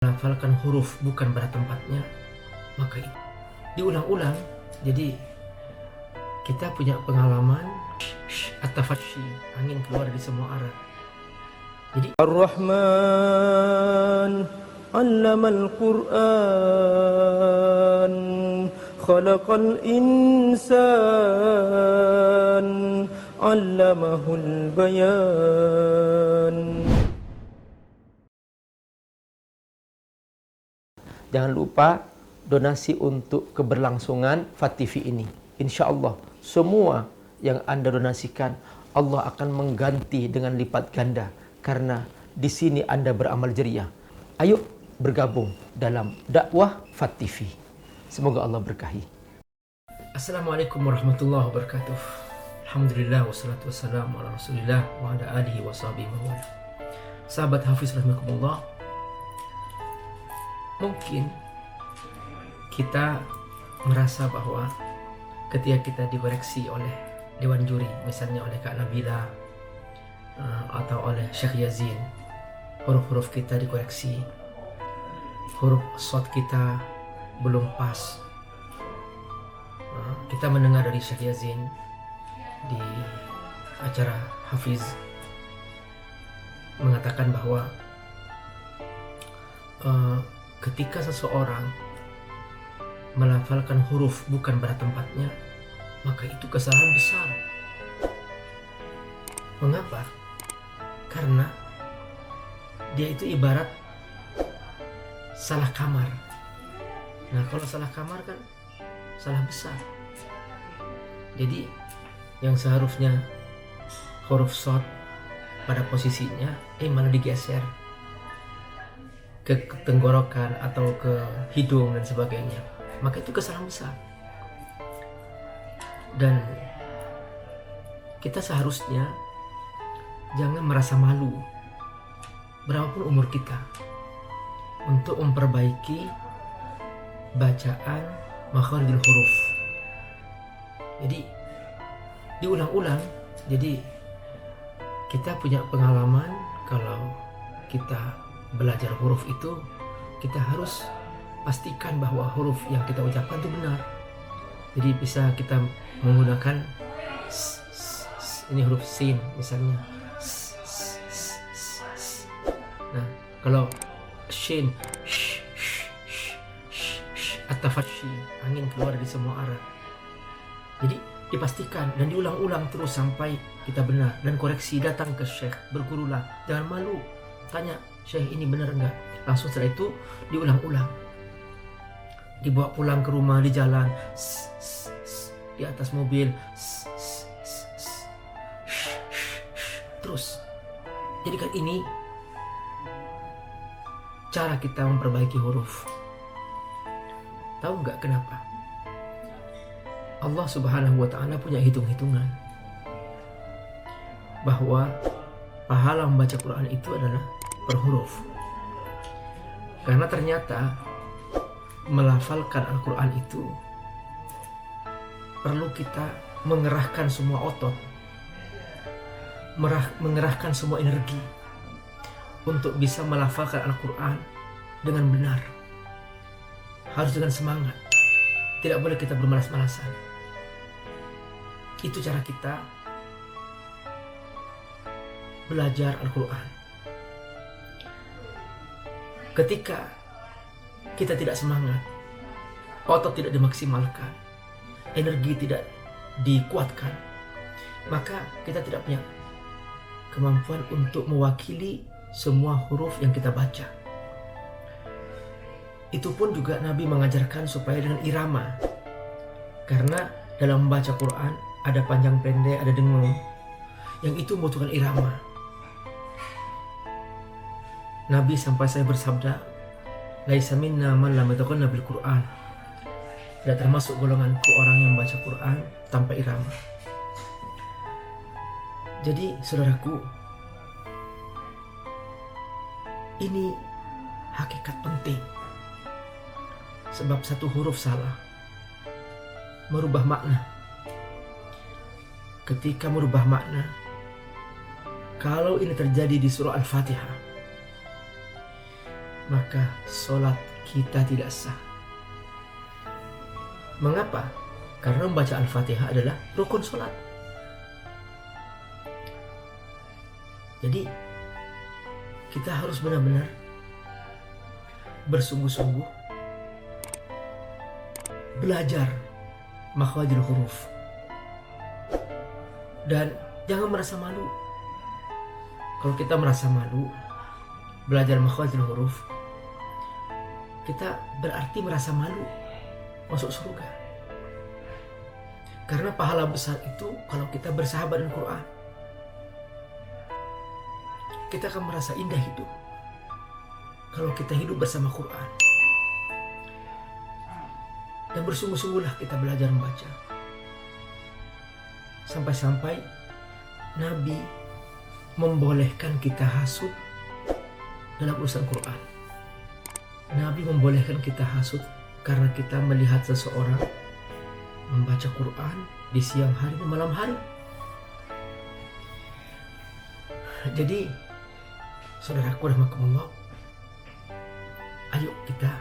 Melafalkan huruf bukan pada tempatnya, maka itu diulang-ulang. Jadi kita punya pengalaman at-tafashi, angin keluar dari semua arah. Jadi Ar-Rahman 'allamal Qur'an khalaqal insan 'allamahul bayan. Jangan lupa donasi untuk keberlangsungan FAT-TV ini. Insya Allah semua yang Anda donasikan Allah akan mengganti dengan lipat ganda, karena di sini Anda beramal jariah. Ayo bergabung dalam dakwah FAT-TV. Semoga Allah berkahi. Assalamualaikum warahmatullahi wabarakatuh. Alhamdulillah wassalatu wassalamu ala Rasulillah wa ala alihi wa sahbihi wa wala. Sahabat Hafiz rahimakumullah, mungkin kita merasa bahwa ketika kita dikoreksi oleh Dewan Juri, misalnya oleh Kak Nabila atau oleh Syekh Yazin, huruf-huruf kita dikoreksi, huruf shad kita belum pas. Kita mendengar dari Syekh Yazin di acara Hafiz mengatakan bahwa ketika seseorang melafalkan huruf bukan pada tempatnya, maka itu kesalahan besar. Mengapa? Karena dia itu ibarat salah kamar. Nah, kalau salah kamar kan salah besar. Jadi yang seharusnya huruf shad pada posisinya malah digeser ke tenggorokan atau ke hidung dan sebagainya, maka itu kesalahan besar. Dan kita seharusnya jangan merasa malu berapapun umur kita untuk memperbaiki bacaan makharijul huruf. Jadi diulang-ulang. Jadi kita punya pengalaman kalau kita belajar huruf itu, kita harus pastikan bahwa huruf yang kita ucapkan itu benar. Jadi bisa kita menggunakan ini huruf sin misalnya. Nah, kalau shin at-tafashi, angin keluar dari semua arah. Jadi dipastikan dan diulang-ulang terus sampai kita benar, dan koreksi, datang ke syekh, bergurulah, jangan malu, tanya, Syekh ini benar enggak? Langsung setelah itu diulang-ulang, dibawa pulang ke rumah, di jalan, di atas mobil, terus. Jadikan ini cara kita memperbaiki huruf. Tahu nggak kenapa? Allah Subhanahu wa Ta'ala punya hitung-hitungan bahwa pahala membaca Quran itu adalah per huruf. Karena ternyata melafalkan Al-Quran itu perlu kita mengerahkan semua otot, mengerahkan semua energi untuk bisa melafalkan Al-Quran dengan benar. Harus dengan semangat, tidak boleh kita bermalas-malasan. Itu cara kita belajar Al-Quran. Ketika kita tidak semangat, otot tidak dimaksimalkan, energi tidak dikuatkan, maka kita tidak punya kemampuan untuk mewakili semua huruf yang kita baca. Itu pun juga Nabi mengajarkan supaya dengan irama, karena dalam membaca Quran ada panjang pendek, ada dengung, yang itu membutuhkan irama. Nabi sampai saya bersabda, laisa minna man lam yataqanna bil Quran. Tidak termasuk golonganku orang yang baca Quran tanpa irama. Jadi saudaraku, ini hakikat penting. Sebab satu huruf salah merubah makna. Ketika merubah makna, kalau ini terjadi di surah Al-Fatihah, maka sholat kita tidak sah. Mengapa? Karena membaca Al-Fatihah adalah rukun sholat. Jadi kita harus benar-benar bersungguh-sungguh belajar makhwarijul huruf. Dan jangan merasa malu. Kalau kita merasa malu belajar makhwarijul huruf, kita berarti merasa malu masuk surga. Karena pahala besar itu kalau kita bersahabat dengan Quran. Kita akan merasa indah hidup kalau kita hidup bersama Quran. Dan bersungguh-sungguhlah kita belajar membaca. Sampai-sampai Nabi membolehkan kita hasud dalam urusan Quran. Nabi membolehkan kita hasud karena kita melihat seseorang membaca Quran di siang hari dan malam hari. Jadi, saudaraku rahimakumullah, ayo kita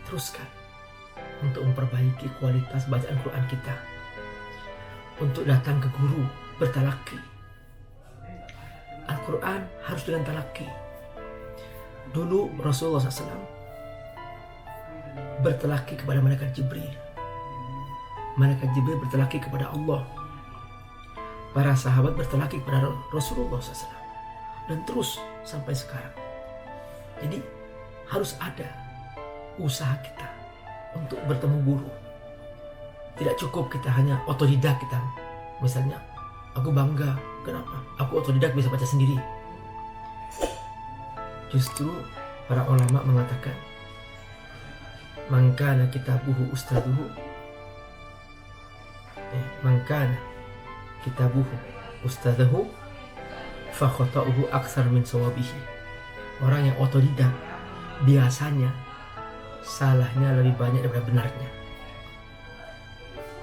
teruskan untuk memperbaiki kualitas bacaan Quran kita. Untuk datang ke guru bertalaki. Al-Quran harus dengan talaki. Dulu Rasulullah SAW bertalaki kepada malaikat Jibril. Malaikat Jibril bertalaki kepada Allah. Para sahabat bertalaki kepada Rasulullah SAW. Dan terus sampai sekarang. Jadi harus ada usaha kita untuk bertemu guru. Tidak cukup kita hanya otodidak kita. Misalnya, aku bangga. Kenapa? Aku otodidak bisa baca sendiri. Justru para ulama mengatakan, man kana kitabuhu ustaduhu, man kana kitabuhu ustaduhu fa khata'uhu aktsar min sawabihi. Orang yang otodidak biasanya salahnya lebih banyak daripada benarnya.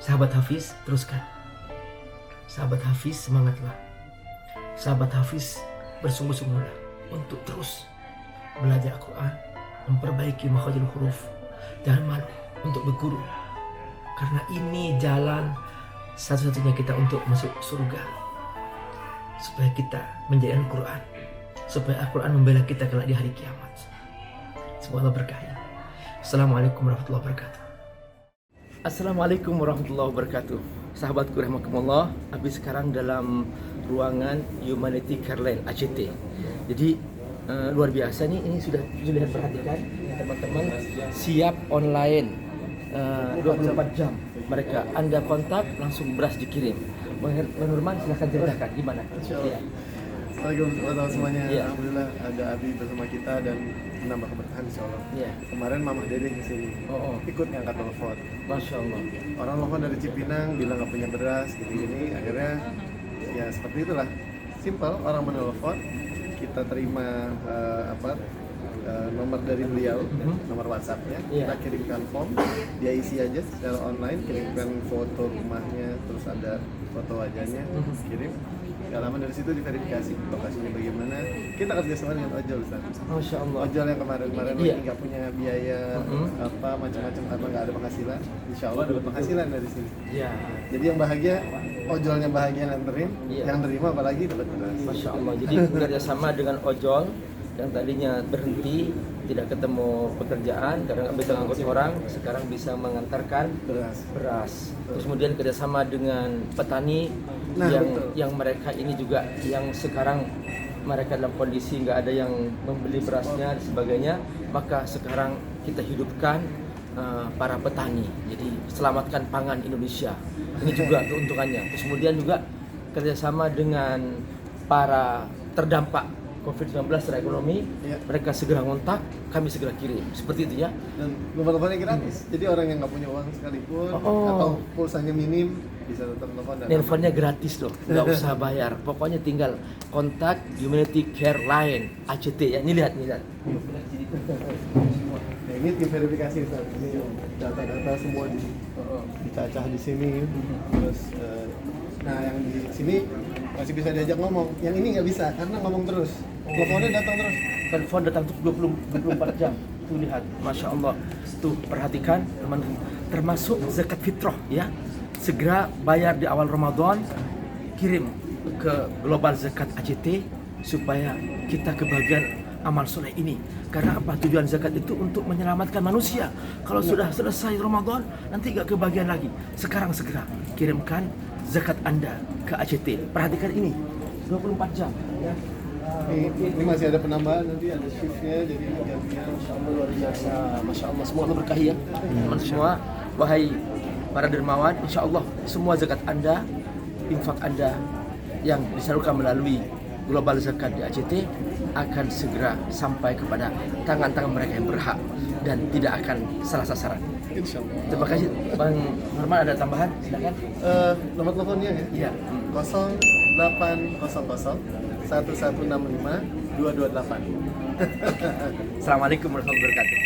Sahabat Hafiz, teruskan. Sahabat Hafiz, semangatlah. Sahabat Hafiz, bersungguh-sungguhlah untuk terus belajar Al-Quran, memperbaiki makhwarijul huruf. Jangan malu untuk berguru, karena ini jalan satu-satunya kita untuk masuk surga. Supaya kita menjadi Al-Quran, supaya Al-Quran membela kita kelak di hari kiamat. Semoga Allah berkahi. Assalamualaikum warahmatullahi wabarakatuh. Assalamualaikum warahmatullahi wabarakatuh. Sahabatku rahimakumullah, habis sekarang dalam ruangan Humanity Care Line ACT. Jadi luar biasa nih, ini sudah perhatikan teman-teman, siap online 24 jam. Mereka Anda kontak langsung beras dikirim. Menurman silahkan ceritakan gimana? Ya. Assalamualaikum semuanya. Ya. Alhamdulillah ada Abi bersama kita dan menambah keberkahan insyaallah. Ya. Kemarin Mamah Dede ke sini. Ikut ngangkat telepon. Masya Allah. Orang telepon dari Cipinang bilang nggak punya beras gini-gini. Akhirnya ya seperti itulah. Simpel, orang menelpon, kita terima nomor dari beliau, nomor WhatsApp-nya, kita kirimkan form, dia isi aja secara online, kirimkan foto rumahnya, terus ada foto wajahnya, kirim. Gak lama dari situ diverifikasi lokasinya bagaimana. Kita kerjasama dengan ojol, Ustaz. Masya Allah. Ojol yang kemarin-kemarin lagi nggak punya biaya apa macam-macam karena nggak ada penghasilan. Insya Allah dapat penghasilan dari sini. Ya. Jadi yang bahagia, ojolnya bahagia nganterin, yang terima apalagi dapat beras. Masya Allah. Jadi kerjasama dengan ojol yang tadinya berhenti, tidak ketemu pekerjaan karena nggak bisa ngangkut orang, sekarang bisa mengantarkan beras. Terus kemudian kerjasama dengan petani yang mereka ini juga yang sekarang mereka dalam kondisi nggak ada yang membeli berasnya dan sebagainya, maka sekarang kita hidupkan para petani. Jadi selamatkan pangan Indonesia. Ini juga keuntungannya. Terus kemudian juga kerjasama dengan para terdampak COVID-19 secara ekonomi, mereka segera ngontak, kami segera kirim. Seperti itu ya. Dan nomor-nomornya gratis. Jadi orang yang nggak punya uang sekalipun atau pulsanya minim bisa tetap telepon. Nelfonnya gratis loh, nggak usah bayar. Pokoknya tinggal kontak Humanity Care Line ACT ya. Ini lihat. Nah, ini tim verifikasi, Ustaz. Ini data-data semua dicacah di sini. Terus nah yang di sini masih bisa diajak ngomong. Yang ini nggak bisa karena ngomong terus. Teleponnya datang terus. Telepon datang tuh 24 jam. Tuh lihat, Masya Allah. Tuh perhatikan teman-teman. Termasuk zakat fitrah ya. Segera bayar di awal Ramadan, kirim ke Global Zakat ACT supaya kita kebagian amal soleh ini. Karena apa? Tujuan zakat itu untuk menyelamatkan manusia. Kalau sudah selesai Ramadan, nanti gak kebagian lagi. Sekarang segera kirimkan zakat Anda ke ACT. Perhatikan ini, 24 jam ya. Ini masih ada penambahan, nanti ada shiftnya, jadi gantinya. Masya Allah luar biasa, Masya Allah, semua Allah berkahi ya teman semua. Wahai para dermawan, Insya Allah semua zakat Anda, infak Anda yang disalurkan melalui Global Zakat di ACT akan segera sampai kepada tangan-tangan mereka yang berhak dan tidak akan salah sasaran. Insya Allah. Terima kasih Bang Norman, ada tambahan? Silakan. Nomor teleponnya ya? Iya. 0800 1165 228. Assalamualaikum warahmatullahi wabarakatuh. Assalamualaikum warahmatullahi wabarakatuh.